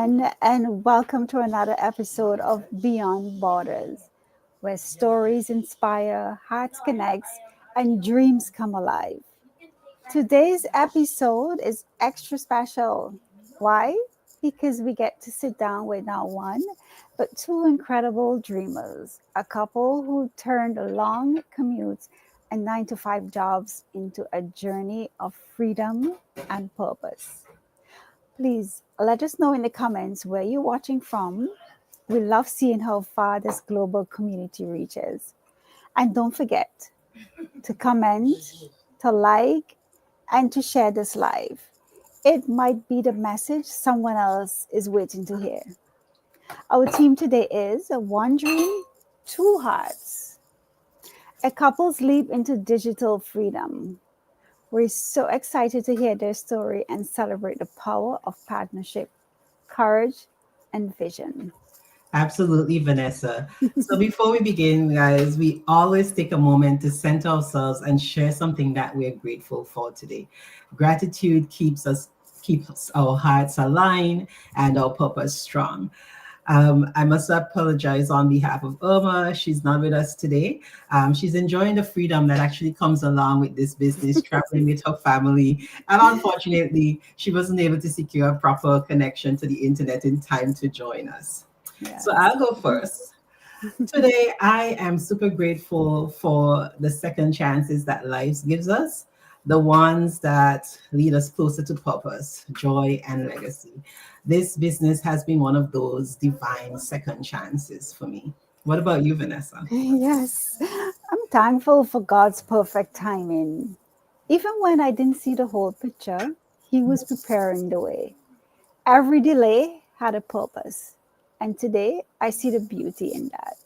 everyone, and welcome to another episode of Beyond Borders, where stories inspire, hearts connect, and dreams come alive. Today's episode is extra special. Why? Because we get to sit down with not one, but two incredible dreamers, a couple who turned long commutes and 9 to 5 jobs into a journey of freedom and purpose. Please let us know in the comments where you're watching from. We love seeing how far this global community reaches. And don't forget to comment, to like, and to share this live. It might be the message someone else is waiting to hear. Our team today is one dream, two hearts, a couple's leap into digital freedom. We're so excited to hear their story and celebrate the power of partnership, courage, and vision. Absolutely, Vanessa. So before we begin, guys, we always take a moment to center ourselves and share something that we're grateful for today. Gratitude keeps our hearts aligned and our purpose strong. I must apologize on behalf of Irma. She's not with us today. She's enjoying the freedom that actually comes along with this business, traveling with her family. And unfortunately, she wasn't able to secure a proper connection to the internet in time to join us. So Yes. I'll go first. Today, I am super grateful for the second chances that life gives us, the ones that lead us closer to purpose, joy, and legacy. This business has been one of those divine second chances for me. What about you, Vanessa? Yes, I'm thankful for God's perfect timing. Even when I didn't see the whole picture, He was preparing the way. Every delay had a purpose. And today, I see the beauty in that.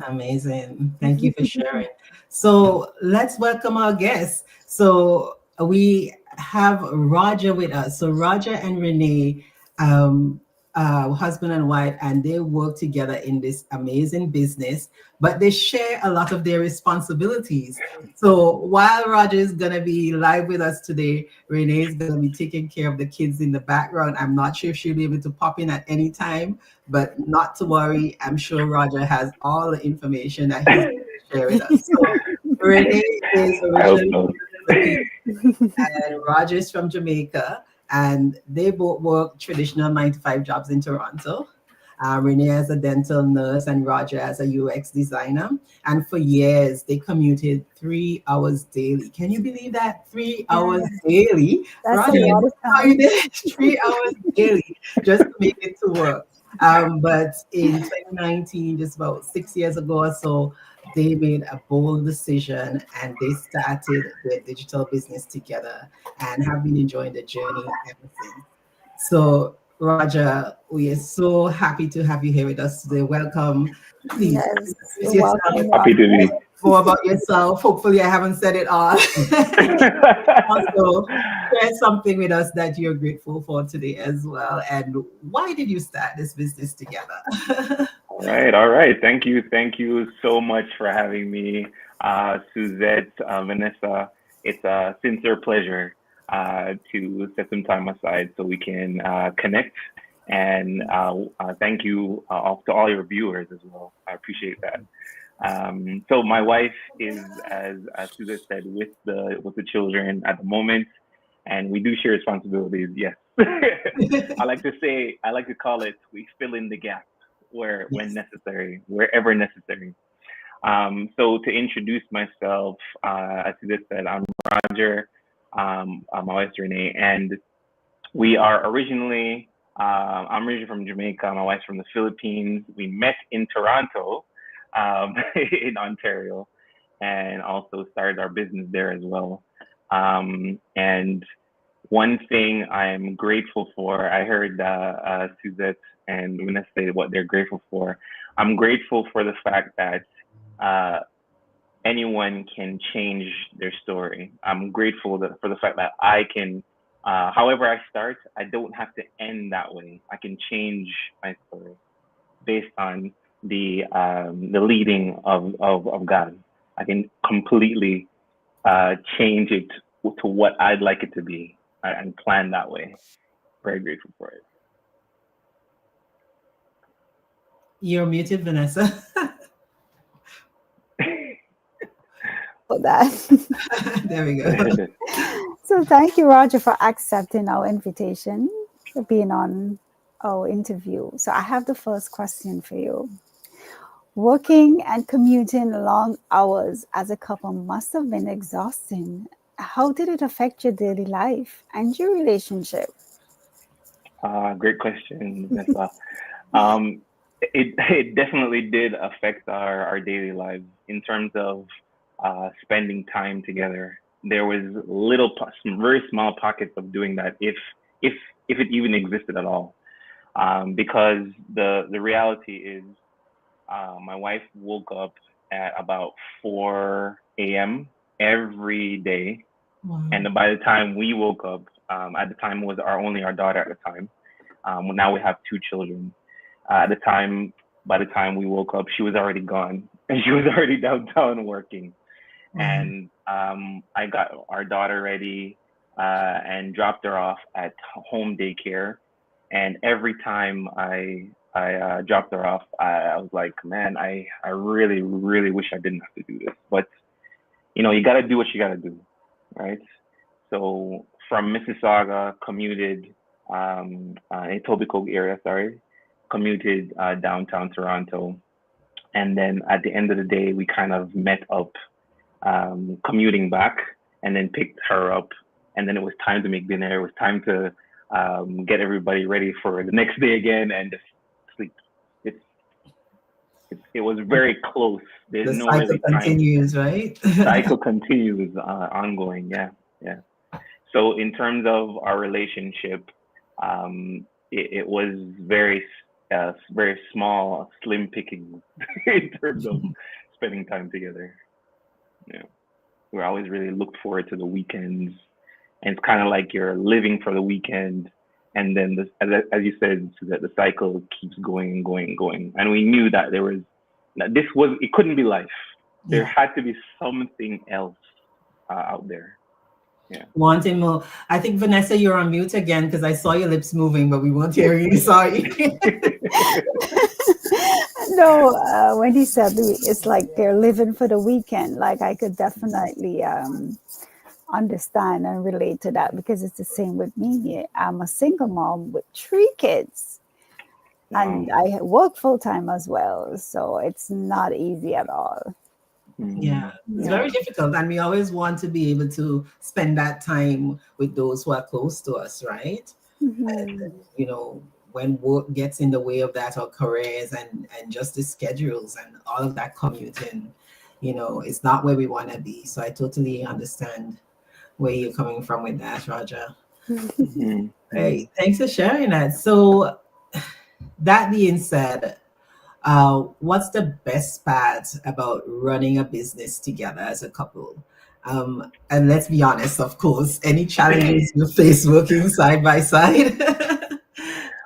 Amazing. Thank you for sharing. So let's welcome our guests. So we have Roger with us. So Roger and Renee, um, husband and wife, and they work together in this amazing business, but they share a lot of their responsibilities. So while Roger is going to be live with us today, Renee is going to be taking care of the kids in the background. I'm not sure if she'll be able to pop in at any time, but not to worry. I'm sure Roger has all the information that he's going to share with us. So Renee is I hope originally so. from the Philippines and Roger is from Jamaica, and they both work traditional 9 to 5 jobs in Toronto. Renee as a dental nurse and Roger as a UX designer. And for years, they commuted 3 hours daily. Can you believe that? 3 hours Yeah, daily? that's a Roger, lot of how you time. did 3 hours daily just to make it to work. But in 2019, just about 6 years ago or so, they made a bold decision and they started their digital business together and have been enjoying the journey ever since. So, Roger, we are so happy to have you here with us today. Welcome. Please Yes, introduce yourself. welcome, Happy to Roger. be. More about yourself. Hopefully, I haven't said it all. Also, share something with us that you're grateful for today as well. And why did you start this business together? All right. Thank you so much for having me, Suzette, Vanessa. It's a sincere pleasure to set some time aside so we can connect. And thank you to all your viewers as well. I appreciate that. So my wife is, as Suzette said, with the children at the moment, and we do share responsibilities. Yes, I like to call it, we fill in the gap where when Yes. necessary, wherever necessary. So to introduce myself, as Suzette said, I'm Roger. My wife's Renee, and we are originally. I'm originally from Jamaica. My wife's from the Philippines. We met in Toronto, in Ontario, and also started our business there as well. And one thing I'm grateful for, I heard Suzette and Vanessa say what they're grateful for. I'm grateful for the fact that uh, anyone can change their story. I'm grateful for the fact that I can, however I start, I don't have to end that way. I can change my story based on the leading of God. I can completely change it to what I'd like it to be and plan that way. Very grateful for it. You're muted, Vanessa. For that. There we go. So thank you, Roger, for accepting our invitation, for being on our interview. So I have the first question for you. Working and commuting long hours as a couple must have been exhausting. How did it affect your daily life and your relationship? Great question, Vanessa. Um, it definitely did affect our daily lives in terms of spending time together. There was some very small pockets of doing that, if if it even existed at all. Because the reality is, my wife woke up at about 4 a.m. every day, Wow. and by the time we woke up, at the time it was our daughter at the time. Now we have two children. At the time, by the time we woke up, she was already gone, and she was already downtown working. Wow. And I got our daughter ready and dropped her off at home daycare. And every time I dropped her off, I was like, man, I really really wish I didn't have to do this, but you got to do what you got to do, right? So from Mississauga, commuted in Etobicoke area, sorry, commuted downtown Toronto, and then at the end of the day, we kind of met up, commuting back, and then picked her up, and then it was time to make dinner. It was time to get everybody ready for the next day again, and just sleep. It's it was very close. There's The no cycle really time. continues, right? Cycle continues, ongoing. Yeah, yeah. So in terms of our relationship, it was very small, slim pickings in terms of spending time together. Yeah, we always really looked forward to the weekends, and it's kind of like you're living for the weekend, and then as you said, so that the cycle keeps going and going and going. And we knew that it couldn't be life. There Yeah. had to be something else out there. Yeah. Wanting more. I think, Vanessa, you're on mute again because I saw your lips moving, but we weren't hearing you. Sorry. No, when he said it's like they're living for the weekend, like I could definitely understand and relate to that because it's the same with me. I'm a single mom with three kids Wow. and I work full time as well. So it's not easy at all. Yeah, Mm, it's Yeah. yeah. very difficult. And we always want to be able to spend that time with those who are close to us, right? Mhm. You know, when work gets in the way of that, or careers and just the schedules and all of that commuting, it's not where we want to be. So I totally understand where you're coming from with that, Roger. Mhm, Right. mhm. Thanks for sharing that. So that being said, what's the best part about running a business together as a couple? And let's be honest, of course, any challenges you face working side by side?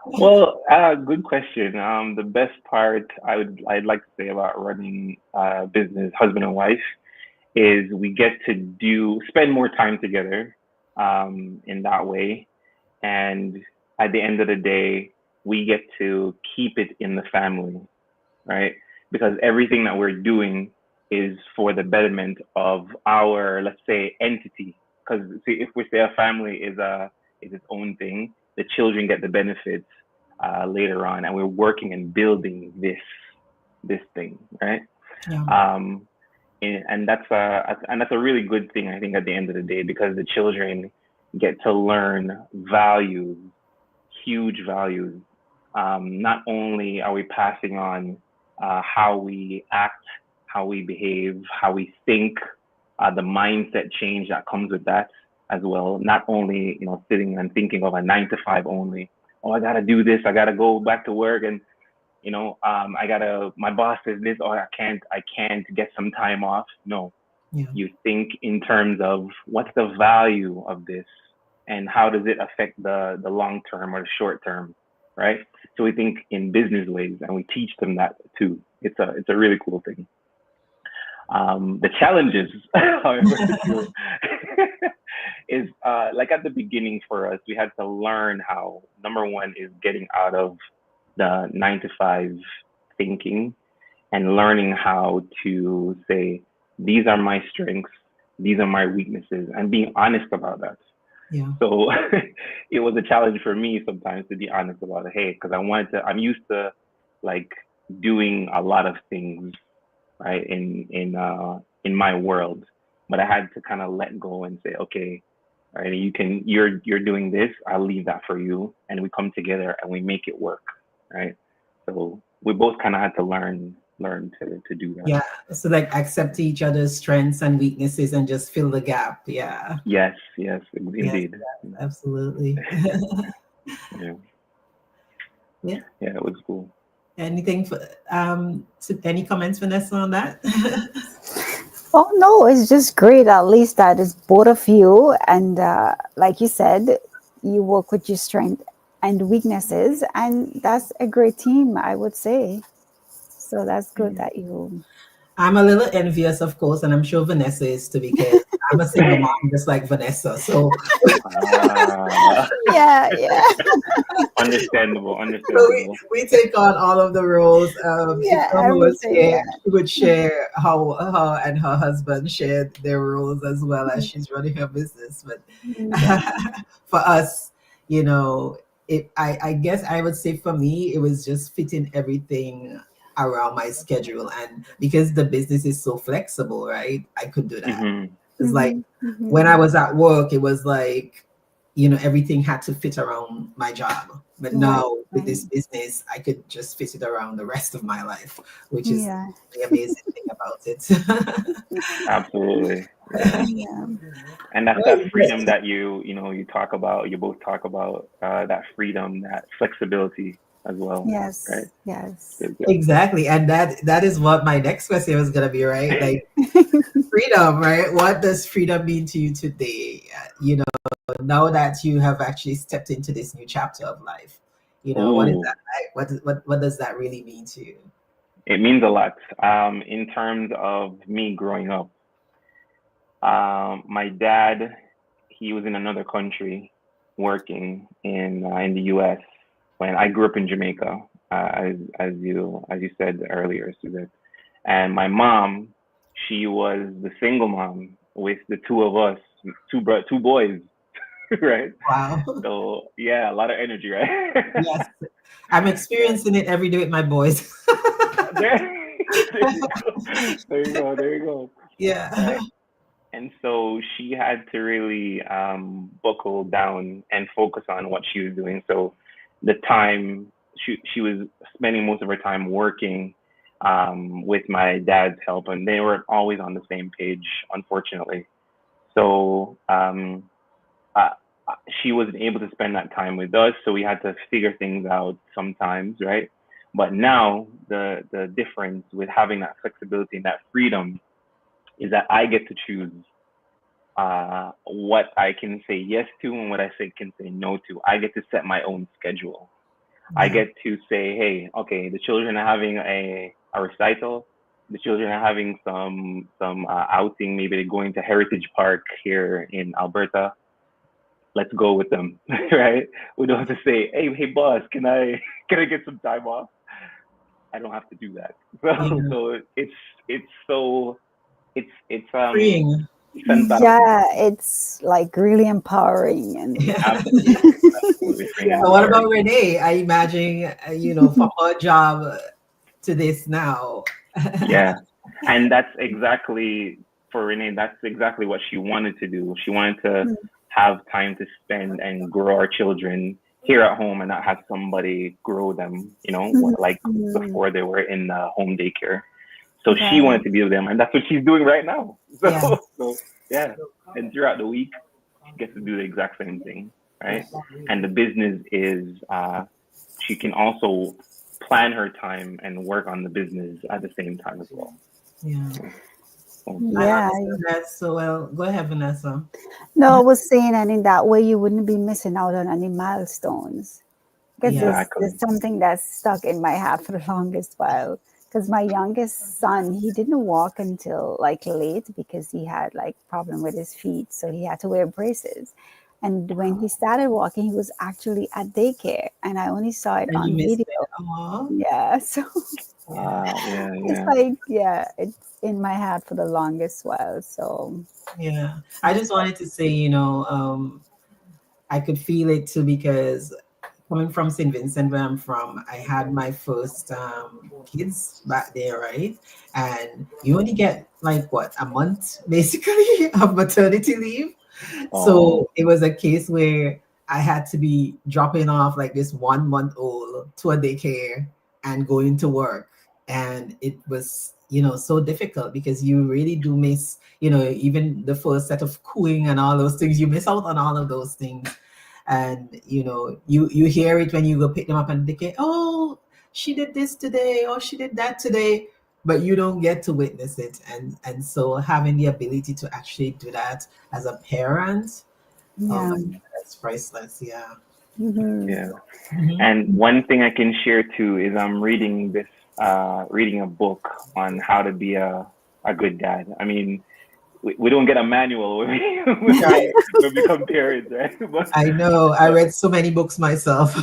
Well, good question. The best part I'd like to say about running business, husband and wife, is we get to spend more time together in that way, and at the end of the day, we get to keep it in the family, right? Because everything that we're doing is for the betterment of our, let's say, entity. Because see, if we say a family is its own thing, the children get the benefits later on, and we're working and building this thing, right? Yeah. Um, and that's a really good thing, I think, at the end of the day, because the children get to learn values, huge values. Not only are we passing on how we act, how we behave, how we think, the mindset change that comes with that as well. Not only sitting and thinking of a 9 to 5 only. Oh, I gotta do this. I gotta go back to work, and I gotta. My boss says this, or I can't get some time off. No, Yeah. you think in terms of what's the value of this, and how does it affect the long term or the short term, right? So we think in business ways, and we teach them that too. It's a really cool thing. The challenges, however, is like at the beginning for us, we had to learn how number one is getting out of the 9 to 5 thinking and learning how to say, these are my strengths, these are my weaknesses, and being honest about that. Yeah. So it was a challenge for me sometimes to be honest about it. Hey, because I'm used to like doing a lot of things, right, in my world, but I had to kind of let go and say, okay, all right, you're doing this, I'll leave that for you, and we come together and we make it work, right? So we both kind of had to learn to do that. Yeah. So like accept each other's strengths and weaknesses and just fill the gap. Yeah. Yes, Yes, indeed. absolutely. Yeah, Yeah. yeah, it was cool. Anything for any comments, Vanessa, on that? Oh no, it's just great. At least that is both of you, and like you said, you work with your strength and weaknesses, and that's a great team, I would say. So that's good that you. I'm a little envious, of course, and I'm sure Vanessa is too, because I'm a single mom just like Vanessa. So, Ah, Yeah, yeah, understandable, so understandable. we take on all of the roles. If yeah. Irma was Everything. here, Yeah. she would share how her and her husband shared their roles as well as she's running her business. But Yeah. for us, you know, I guess I would say for me, it was just fitting everything around my schedule. And because the business is so flexible, right? I could do that. Hmm. It's like Mm-hmm. when I was at work, it was like, everything had to fit around my job. But Right. now with Right. this business, I could just fit it around the rest of my life, which is Yeah. the amazing thing about it. Absolutely. Yeah. Yeah. And that's that Right. freedom that you talk about, you both talk about, that freedom, that flexibility as well, right? Yes. Yes. Good, good. Exactly. And that is what my next question was gonna be, right? Like freedom, right? What does freedom mean to you today? Now that you have actually stepped into this new chapter of life, what is Ooh, that like? What does that really mean to you? it means a lot. In terms of me growing up, my dad, he was in another country working in the U.S. when I grew up in Jamaica, as you said earlier, Suzette. And my mom, she was the single mom with the two of us, two boys, right? Wow. So yeah, a lot of energy, right? Yes. I'm Yeah. experiencing it every day with my boys. There you go. There you go. There you go. Yeah. Right. And so she had to really buckle down and focus on what she was doing. So the time she was spending most of her time working with my dad's help, and they weren't always on the same page, unfortunately. So uh, she wasn't able to spend that time with us, so we had to figure things out sometimes, right? But now the difference with having that flexibility and that freedom is that I get to choose what I can say yes to and what I can say no to. I get to set my own schedule. I Yeah. get to say, hey, okay, the children are having a recital. The children are having some outing. Maybe they're going to Heritage Park here in Alberta. Let's go with them, right? We don't have to say, hey, boss, can I get some time off? I don't have to do that. So Yeah. so it's so it's Freeing. fantastic. Yeah. It's like really empowering and. Yeah. Absolutely free and Yeah. So what about empowering. Renee? I imagine, from her job to this now. Yeah. And that's exactly for Renee, that's exactly what she wanted to do. She wanted to have time to spend and grow our children here at home and not have somebody grow them, like Mhm. before they were in home daycare. So she Right. wanted to be with them, and that's what she's doing right now. Yeah. So yeah. And throughout the week, she gets to do the exact same thing, right? And the business is she can also plan her time and work on the business at the same time as well. Yeah. So, I Yeah. understand that so well. Go ahead, Vanessa. No, I was saying, and in that way, you wouldn't be missing out on any milestones. Because Yeah. there's exactly. something that's stuck in my head for the longest while. Because my youngest son, he didn't walk until like late because he had like problem with his feet, so he had to wear braces. And when he started walking, he was actually at daycare, and I only saw it And you on missed video. it. Oh, Yeah, so Yeah, It's yeah. like, yeah, it's in my head for the longest while. So, Yeah. I just wanted to say, I could feel it too because coming from St. Vincent, where I'm from, I had my first kids back there, right? And you only get like what, a month basically of maternity leave. Oh, So it was a case where I had to be dropping off like this 1 month old to a daycare and going to work. And it was, so difficult because you really do miss, even the first set of cooing and all those things. You miss out on all of those things. And you hear it when you go pick them up and they say, oh, she did this today or she did that today, but you don't get to witness it. And so having the ability to actually do that as a parent, oh yeah. my God, that's priceless. Yeah. Hmm. yeah. Mhm. And one thing I can share too is I'm reading a book on how to be a good dad. I mean, we don't get a manual when we become parents, right? But I know. I but read so many books myself.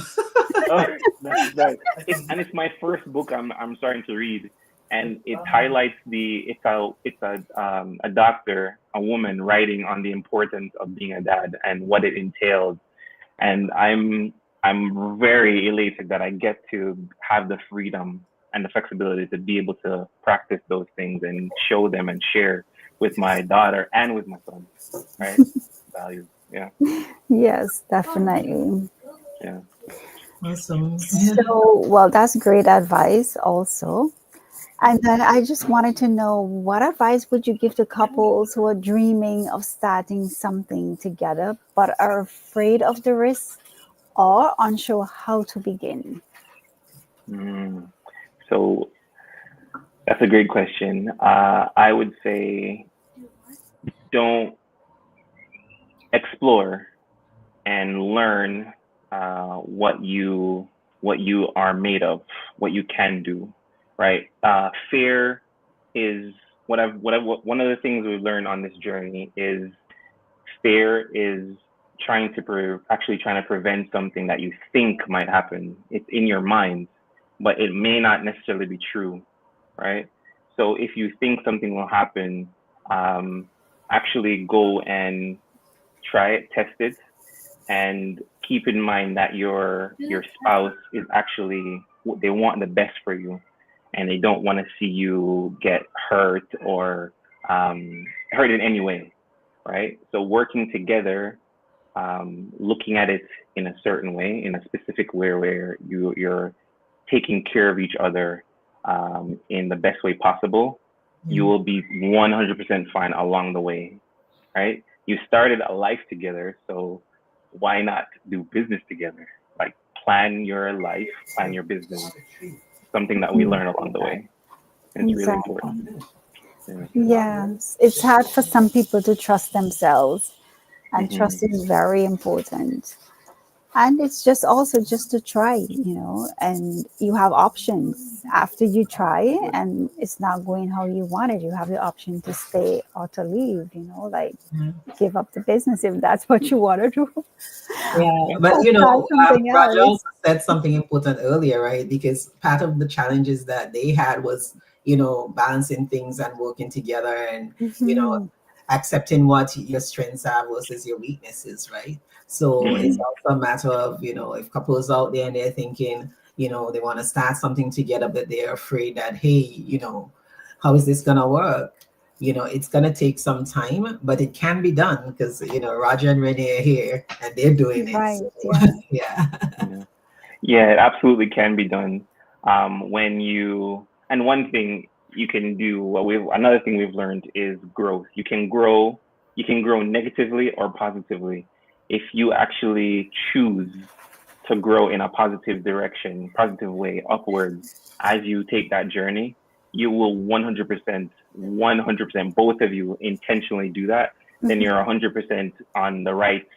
oh, that's right. It's my first book I'm starting to read, and it highlights it's a doctor, a woman writing on the importance of being a dad and what it entails. And I'm very elated that I get to have the freedom and the flexibility to be able to practice those things and show them and share with my daughter and with my son, right? Values. Yeah, Yes, definitely. yeah. Awesome. Yeah. So, well, that's great advice also. And then I just wanted to know, what advice would you give to couples who are dreaming of starting something together but are afraid of the risk or unsure how to begin? Mm. So that's a great question. I would say don't explore and learn what you are made of, what you can do, right? Fear is one of the things we've learned on this journey is fear is actually trying to prevent something that you think might happen. It's in your mind, but it may not necessarily be true, right? So if you think something will happen, um, actually go and try it, test it, and keep in mind that your spouse is actually, they want the best for you, and they don't want to see you get hurt or hurt in any way, right? So working together, looking at it in a certain way, in a specific way, where you're taking care of each other in the best way possible, you Yeah. will be 100% fine along the way, right? You started a life together, so why not do business together? Like plan your life, plan your business. Something that we learn along the way. It's really important. Exactly. Yeah. Yes, it's hard for some people to trust themselves, and Hmm. trust is very important. And it's just also just to try, and you have options after you try and it's not going how you wanted. You have the option to stay or to leave, like Yeah. give up the business if that's what you want to do, Yeah, Yeah. but or start something Roger else. also said something important earlier, right? Because part of the challenges that they had was, balancing things and working together and, Hmm. accepting what your strengths are versus your weaknesses, right? So it's Hmm. also a matter of, if couples out there and they're thinking, they want to start something together, but they're afraid that, hey, how is this gonna work? It's gonna take some time, but it can be done because Roger and Renee are here and they're doing it. So, Right, yeah. yeah. Yeah. Yeah, it absolutely can be done. And one thing you can do, another thing we've learned is growth. You can grow negatively or positively. If you actually choose to grow in a positive direction, positive way, upwards, as you take that journey, you will 100%, 100%, both of you intentionally do that, then you're Hmm. 100% on the right,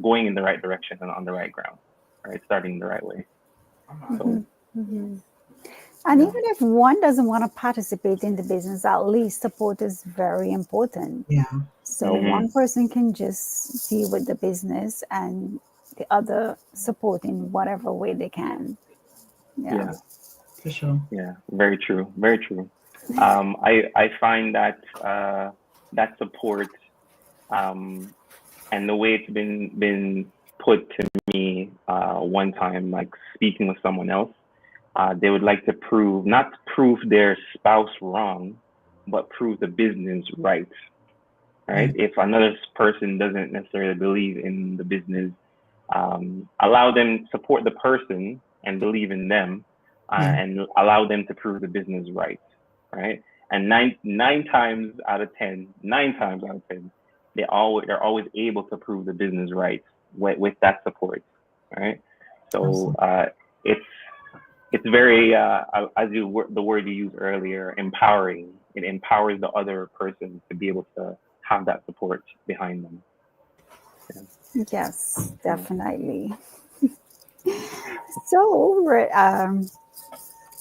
going in the right direction and on the right ground, right? Starting the right way. Hmm. So, Hmm. And yeah. even if one doesn't want to participate in the business, at least support is very important. Yeah. So Hmm. one person can just deal with the business and the other support in whatever way they can. Yeah. Yeah. For sure. Yeah, very true, very true. I find that that support, um, and the way it's been put to me one time, like speaking with someone else, they would like to prove, not prove their spouse wrong, but prove the business right. Right? Mm. If another person doesn't necessarily believe in the business, allow them, support the person and believe in them, Yeah. and allow them to prove the business right. Right? And nine times out of ten, they're always able to prove the business right with that support. Right? So Absolutely. it's it's very as the word you used earlier, empowering. It empowers the other person to be able to have that support behind them. Yes, Yeah. definitely. So,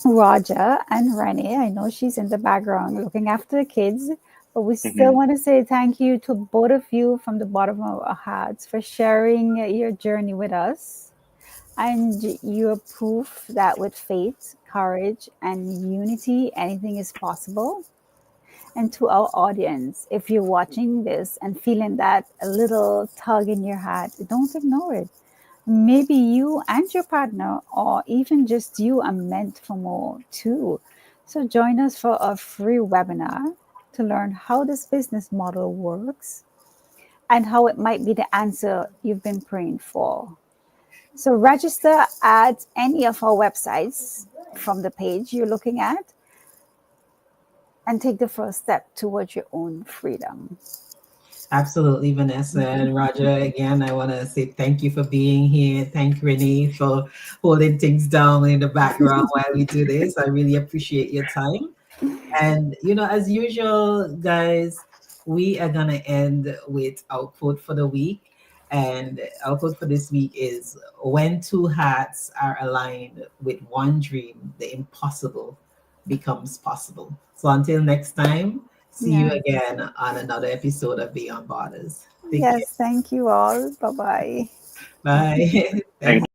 Roger and Renee, I know she's in the background looking after the kids, but we still Hmm. want to say thank you to both of you from the bottom of our hearts for sharing your journey with us. And your proof that with faith, courage, and unity, anything is possible. And to our audience, if you're watching this and feeling that a little tug in your heart, don't ignore it. Maybe you and your partner, or even just you, are meant for more too. So join us for a free webinar to learn how this business model works and how it might be the answer you've been praying for. So register at any of our websites from the page you're looking at and take the first step towards your own freedom. Absolutely, Vanessa and Roger. Again, I want to say thank you for being here. Thank Renee for holding things down in the background while we do this. I really appreciate your time. And, as usual, guys, we are going to end with our quote for the week. And our quote for this week is: when two hearts are aligned with one dream, the impossible becomes possible. So until next time, see you Yeah. again on another episode of Beyond Borders. Take care. Yes, thank you all. Bye bye. Bye. Thank Thanks.